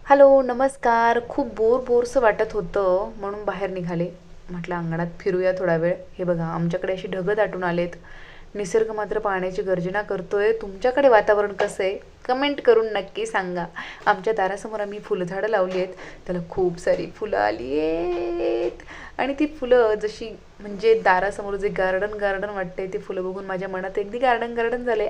Hello, नमस्कार. खूप बोरसं वाटत होतं म्हणून बाहेर निघाले. म्हटलं अंगणात फिरूया थोडा वेळ. हे बघा आमच्याकडे अशी ढगं दाटून आलेत. निसर्ग मात्र पाण्याची गर्जना करतोय. तुमच्याकडे वातावरण कसं आहे? कमेंट करून नक्की सांगा. आमच्या दारासमोर आम्ही फुलझाडं लावली आहेत. त्याला खूप सारी फुलं आली आहेत आणि ती फुलं जशी म्हणजे दारासमोर जे गार्डन वाटतंय ते फुलं बघून माझ्या मनात अगदी गार्डन झालंय.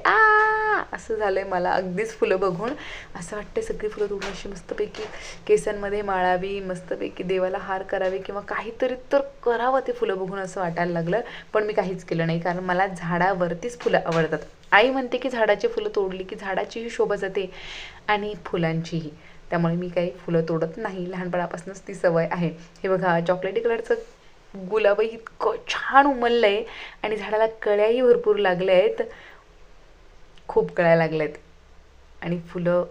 असं झालंय मला अगदीच फुलं बघून. असं वाटतंय सगळी फुलं तोडून अशी मस्तपैकी केसांमध्ये माळावी, मस्तपैकी देवाला हार करावे किंवा काहीतरी तर करावं ते फुलं बघून असं वाटायला लागलं. पण मी काहीच केलं नाही कारण मला झाडावरतीच फुलं आवडतात. आई म्हणते की झाडाची फुलं तोडली की झाडाचीही शोभा जाते आणि फुलांचीही. त्यामुळे मी काही फुलं तोडत नाही. लहानपणापासूनच ती सवय आहे. हे बघा चॉकलेटी कलरचं गुलाबही इतकं छान उमललं आहे आणि झाडाला कळ्याही भरपूर लागल्या आहेत. खूप कळ्या लागल्या आहेत आणि फुलं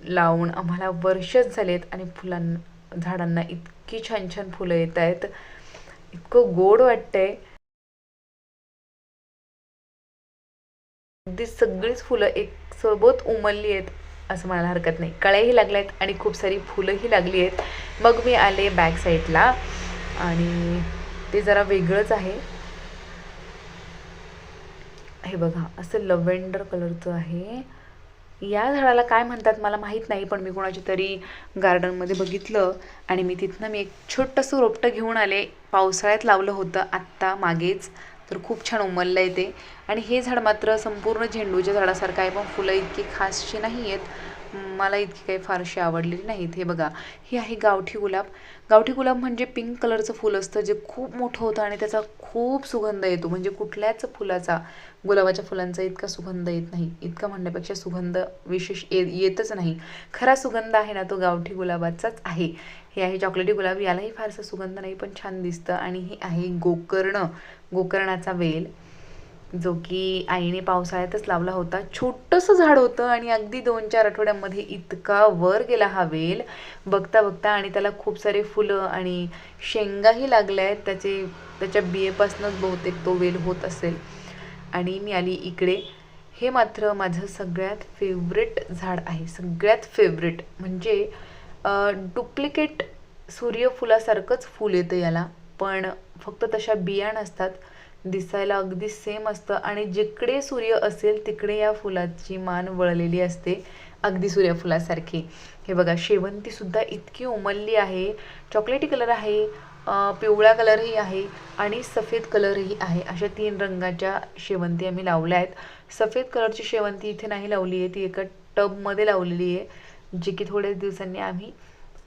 लावून आम्हाला वर्षच झालेत आणि झाडांना इतकी छान छान फुलं येत आहेत. इतकं गोड वाटतंय. अगदी सगळीच फुलं एक सोबत उमलली आहेत असं म्हणायला हरकत नाही. कळ्याही लागल्या आहेत आणि खूप सारी फुलंही लागली आहेत. मग मी आले बॅक साईडला आणि ते जरा वेगळंच आहे. हे बघा असं लव्हेंडर कलरचं आहे. या झाडाला काय म्हणतात मला माहीत नाही, पण मी कोणाच्या तरी गार्डनमध्ये बघितलं आणि मी एक छोटंसं रोपटं घेऊन आले. पावसाळ्यात लावलं होतं आत्ता मागेच. तर खूप छान उमललं आहे ते. आणि हे झाड मात्र संपूर्ण झेंडूच्या झाडासारखं आहे, पण फुलं इतकी खासशी नाही आहेत. मला इतकी काही फारशी आवडलेली नाहीत. हे बघा, हे आहे गावठी गुलाब. गावठी गुलाब म्हणजे पिंक कलरचं फुल असतं जे खूप मोठं होतं आणि त्याचा खूप सुगंध येतो. म्हणजे कुठल्याच फुलाचा, गुलाबाच्या फुलांचा इतका सुगंध येत नाही. इतका म्हणण्यापेक्षा सुगंध विशेष येतच नाही. खरा सुगंध आहे ना तो गावठी गुलाबाचाच आहे. हे आहे चॉकलेटी गुलाब. यालाही फारसा सुगंध नाही पण छान दिसतं. आणि हे आहे गोकर्णाचा वेल, जो की आईने पावसाळ्यातच लावला होता. छोटंसं झाड होतं आणि अगदी 2-4 आठवड्यांमध्ये इतका वर गेला हा वेल बघता बघता. आणि त्याला खूप सारे फुलं आणि शेंगाही लागल्या आहेत. त्याच्या बियेपासूनच बहुतेक तो वेल होत असेल. आणि मी आली इकडे. हे मात्र माझं सगळ्यात फेवरेट झाड आहे. सगळ्यात फेवरेट म्हणजे डुप्लिकेट सूर्यफुलासारखंच फूल येतं याला, पण फक्त तशा बिया नसतात. दिसायला अगदी सेम असतं आणि जिकडे सूर्य असेल तिकडे या फुलाची मान वळलेली असते, अगदी सूर्यफुलासारखी. हे बघा शेवंतीसुद्धा इतकी उमलली आहे. चॉकलेटी कलर आहे, पिवळा कलरही आहे आणि सफेद कलरही आहे. अशा 3 रंगाच्या शेवंती आम्ही लावल्या आहेत. सफेद कलरची शेवंती इथे नाही लावली आहे, ती एका टबमध्ये लावलेली आहे, जी की थोड्याच दिवसांनी आम्ही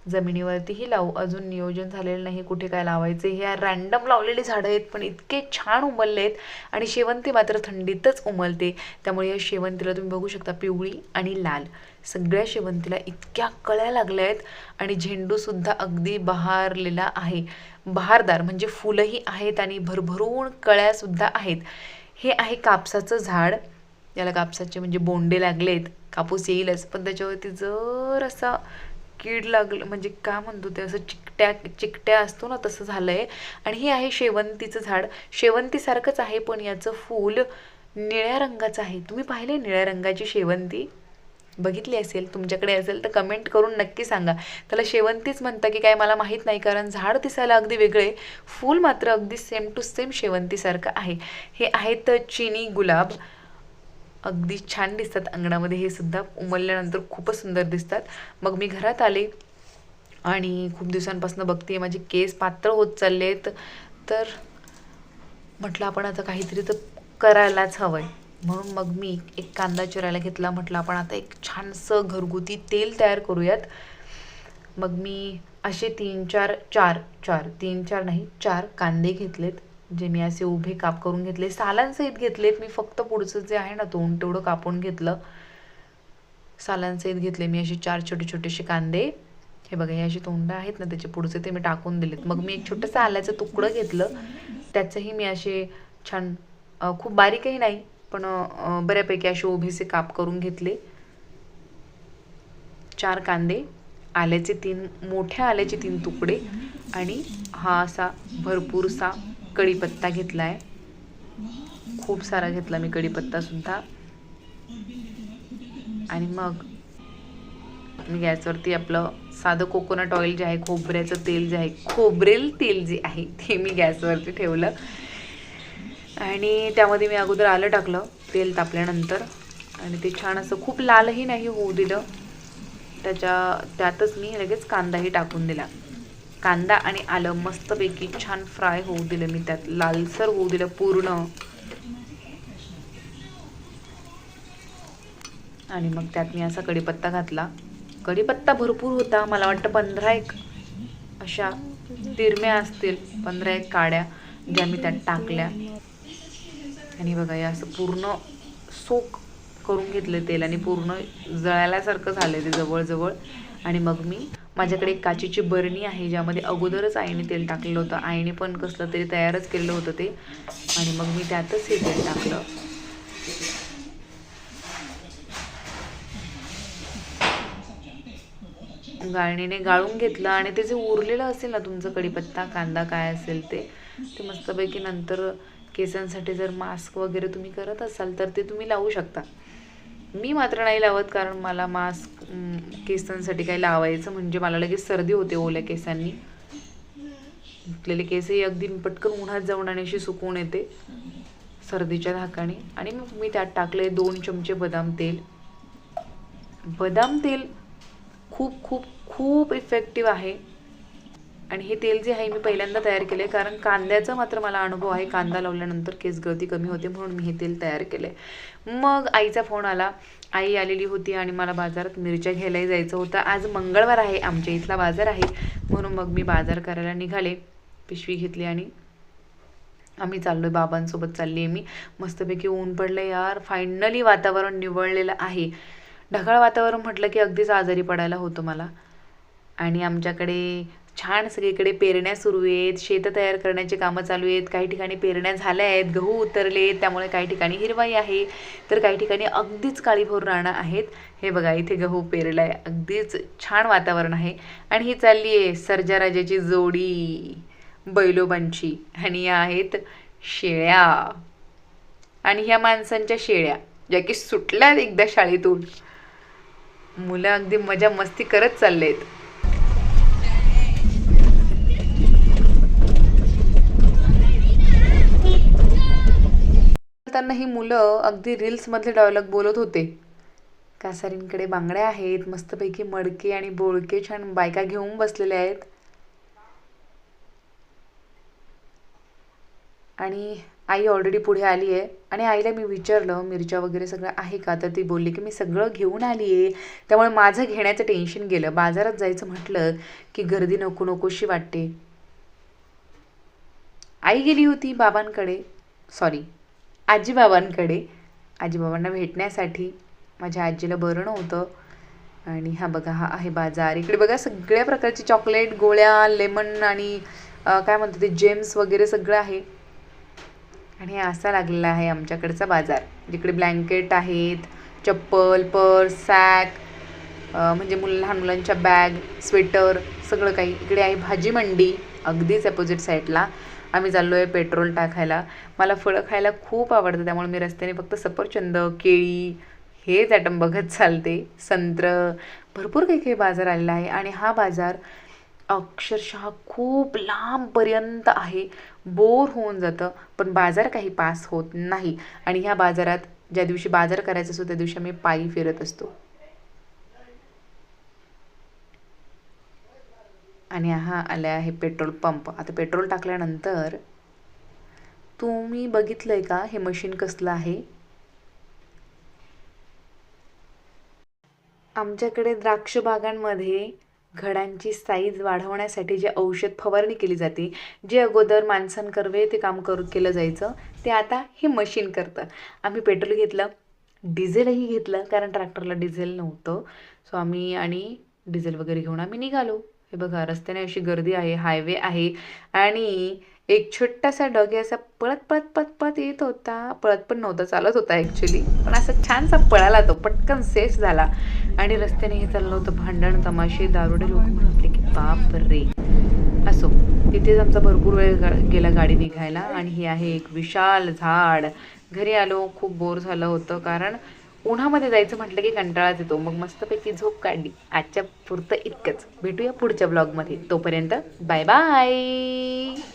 जमिनीवरतीही लावू. अजून नियोजन झालेलं नाही कुठे काय लावायचे. हे रॅन्डम लावलेली झाडं आहेत पण इतके छान उमलले आहेत. आणि शेवंती मात्र थंडीतच उमलते. त्यामुळे या शेवंतीला तुम्ही बघू शकता पिवळी आणि लाल सगळ्या शेवंतीला इतक्या कळ्या लागल्या आहेत. आणि झेंडूसुद्धा अगदी बहारलेला आहे. बहारदार म्हणजे फुलंही आहेत आणि भरभरून कळ्यासुद्धा आहेत. हे आहे कापसाचं झाड. याला कापसाचे म्हणजे बोंडे लागलेत. कापूस येईलच पण त्याच्यावरती जर असा कीड लागलं म्हणजे काय म्हणतो ते, असं चिकट्या असतो ना तसं झालंय. आणि हे आहे शेवंतीचं झाड. शेवंतीसारखंच आहे पण याचं फूल निळ्या रंगाचं आहे. तुम्ही पाहिले निळ्या रंगाची शेवंती? बघितली असेल, तुमच्याकडे असेल तर कमेंट करून नक्की सांगा. त्याला शेवंतीच म्हणता की काय मला माहीत नाही, कारण झाड दिसायला अगदी वेगळे, फूल मात्र अगदी सेम टू सेम शेवंतीसारखं आहे. हे आहेत चिनी गुलाब. अगदी छान दिसतात अंगणामध्ये. हे सुद्धा उमलल्यानंतर खूपच सुंदर दिसतात. मग मी घरात आले आणि खूप दिवसांपासून बघते माझे केस पातळ होत चालले आहेत. तर म्हटलं आपण आता काहीतरी तर करायलाच हवं आहे. म्हणून मग मी एक कांदा चिरायला घेतला. म्हटलं आपण आता एक छानसं घरगुती तेल तयार करूयात. मग मी असे 3-4 नाही 4 कांदे घेतलेत, जे मी असे उभे काप करून घेतले. सालांसहित घेतलेत मी. फक्त पुढचं जे आहे ना तोंड तेवढं कापून घेतलं. सालांसहित घेतले मी असे 4 छोटेसे कांदे. हे बघा हे असे तोंड आहेत ना त्याचे पुढचे ते मी टाकून दिलेत. मग मी एक छोटंसं आल्याचं तुकडं घेतलं. त्याचंही मी असे छान खूप बारीकही नाही पण बऱ्यापैकी असे उभेसे काप करून घेतले. 4 कांदे, मोठ्या आल्याचे 3 तुकडे आणि हा असा भरपूरसा कढीपत्ता घेतला आहे. खूप सारा घेतला मी कढीपत्ता सुद्धा. आणि मग मी गॅसवरती आपलं साधं कोकोनट ऑइल जे आहे, खोबऱ्याचं तेल जे आहे, खोबरेल तेल जे आहे ते मी गॅसवरती ठेवलं आणि त्यामध्ये मी अगोदर आलं टाकलं तेल तापल्यानंतर आणि ते छान असं खूप लालही नाही होऊ दिलं. त्यातच मी लगेच कांदाही टाकून दिला. कांदा आणि आलं मस्तपैकी छान फ्राय होऊ दिलं मी, त्यात लालसर होऊ दिलं पूर्ण. आणि मग त्यात मी असा कढीपत्ता घातला. कढीपत्ता भरपूर होता, मला वाटतं 15 एक अशा तिरम्या असतील, 15 एक काड्या ज्या मी त्यात टाकल्या. आणि बघा हे असं पूर्ण सोक करून घेतलं तेल आणि पूर्ण जळाल्यासारखं झालं ते जवळजवळ. आणि मग मी माझ्याकडे एक काचेची बरणी आहे ज्यामध्ये अगोदरच आईने तेल टाकलेलं होतं. आईने पण कसलं तरी तयारच केलेलं होतं ते, आणि मग मी त्यातच हे तेल टाकलं. गाळणीने गाळून घेतलं आणि ते जे उरलेलं असेल ना तुमचं कढीपत्ता कांदा काय असेल ते मस्तपैकी नंतर केसांसाठी जर मास्क वगैरे तुम्ही करत असाल तर ते तुम्ही लावू शकता. मी मात्र नाही लावत, कारण मला मास्क केसांसाठी काही लावायचं म्हणजे मला लगेच सर्दी होते ओल्या केसांनी. उठलेले केसही अगदी पटकन उन्हात जाऊन आणि अशी सुकून येते सर्दीच्या धाकाने. आणि मग मी त्यात टाकले 2 चमचे बदाम तेल. बदाम तेल खूप खूप खूप इफेक्टिव्ह आहे. आणि हे तेल जे आहे मी पहिल्यांदा तयार केले, कारण कांद्याचा मात्र मला अनुभव आहे. कांदा लावल्यानंतर केस गळती कमी होते म्हणून मी हे तेल तयार केले. मग आईचा फोन आला. आई आलेली होती आणि मला बाजारात मिरच्या घ्यायलाही जायचं होतं. आज मंगळवार आहे, आमच्या इथला बाजार आहे, म्हणून मग मी बाजार करायला निघाले. पिशवी घेतली आणि आम्ही चाललोय. बाबांसोबत चालली आहे मी. मस्तपैकी ऊन पडलं यार, फायनली वातावरण निवळलेलं आहे. ढगाळ वातावरण म्हटलं की अगदीच आजारी पडायला होतं मला. आणि आमच्याकडे छान सगळीकडे पेरण्या सुरू आहेत, शेतं तयार करण्याची कामं चालू आहेत. काही ठिकाणी पेरण्या झाल्या आहेत, गहू उतरलेत, त्यामुळे काही ठिकाणी हिरवाई आहे, तर काही ठिकाणी अगदीच काळीभोर रानं आहेत. हे बघा इथे गहू पेरलाय, अगदीच छान वातावरण आहे. आणि ही चालली आहे सर्जा राजाची जोडी बैलोबांची, आणि या आहेत शेळ्या. आणि ह्या माणसांच्या शेळ्या ज्या की सुटल्यात एकदा शाळेतून. मुलं अगदी मजा मस्ती करत चाललेत. त्यांना ही मुलं अगदी रील्स मधले डायलॉग बोलत होते. कासारींकडे बांगड्या आहेत, मस्तपैकी मडके आणि बोळके छान बायका घेऊन बसलेल्या आहेत. आणि आई ऑलरेडी पुढे आली आहे. आणि आईला मी विचारलं मिरच्या वगैरे सगळं आहे का, तर ती बोलली की मी सगळं घेऊन आली आहे. त्यामुळे माझं घेण्याचं टेन्शन गेलं. बाजारात जायचं म्हटलं की गर्दी नको नकोशी वाटते. आई गेली होती बाबांकडे, सॉरी आजीबाबांकडे, आजीबाबांना भेटण्यासाठी. माझ्या आजीला बरं नव्हतं. आणि हा बघा हा आहे बाजार. इकडे बघा सगळ्या प्रकारचे चॉकलेट, गोळ्या, लेमन आणि काय म्हणतात ते जेम्स वगैरे सगळं आहे. आणि असा लागलेला आहे आमच्याकडचा बाजार, जिकडे ब्लँकेट आहेत, चप्पल, पर्स, सॅक, म्हणजे लहान मुलांच्या बॅग, स्वेटर, सगळं काही. इकडे आहे भाजी मंडी अगदीच अपोजिट साईडला. आम्ही चाललो आहे पेट्रोल टाकायला. मला फळं खायला खूप आवडतं, त्यामुळे मी रस्त्याने फक्त सफरचंद, केळी हेच आयटम बघत चालते. संत्र, भरपूर काही काही बाजार आलेला आहे. आणि हा बाजार अक्षरशः खूप लांबपर्यंत आहे. बोर होऊन जातं, पण बाजार काही पास होत नाही. आणि ह्या बाजारात ज्या दिवशी बाजार करायचा असतो त्या दिवशी आम्ही पायी फिरत असतो. आणि हा आला आहे पेट्रोल पंप. आता पेट्रोल टाकल्यानंतर तुम्ही बघितलंय का हे मशीन कसलं आहे? आमच्याकडे द्राक्ष बागांमध्ये घडांची साईज वाढवण्यासाठी जे औषध फवारणी केली जाते, जे अगोदर माणसांकरवे ते काम केलं जायचं, ते आता हे मशीन करतं. आम्ही पेट्रोल घेतलं, डिझेलही घेतलं, कारण ट्रॅक्टरला डिझेल नव्हतं. सो आम्ही आणि डिझेल वगैरे घेऊन आम्ही निघालो. हे बघा रस्त्याने अशी गर्दी आहे, हायवे आहे. आणि एक छोटासा डॉगी असा पळत पळत पळत पळत येत होता. पळत पण नव्हता, चालत होता ॲक्च्युली, पण असं छानसा पळाला तो, पटकन सेफ झाला. आणि रस्त्याने हे चाललं होतं भांडण तमाशे, दारुडे लोक म्हटले की बाप रे. असो, तिथेच आमचा भरपूर वेळ गेला गाडी निघायला. आणि हे आहे एक विशाल झाड. घरी आलो, खूप बोर झालं होतं, कारण उन्हामध्ये जायचं म्हटलं की कंटाळाच येतो. मग मस्तपैकी झोप काढली. आजच्या पुरतं इतकंच. भेटूया पुढच्या ब्लॉगमध्ये. तोपर्यंत बाय बाय.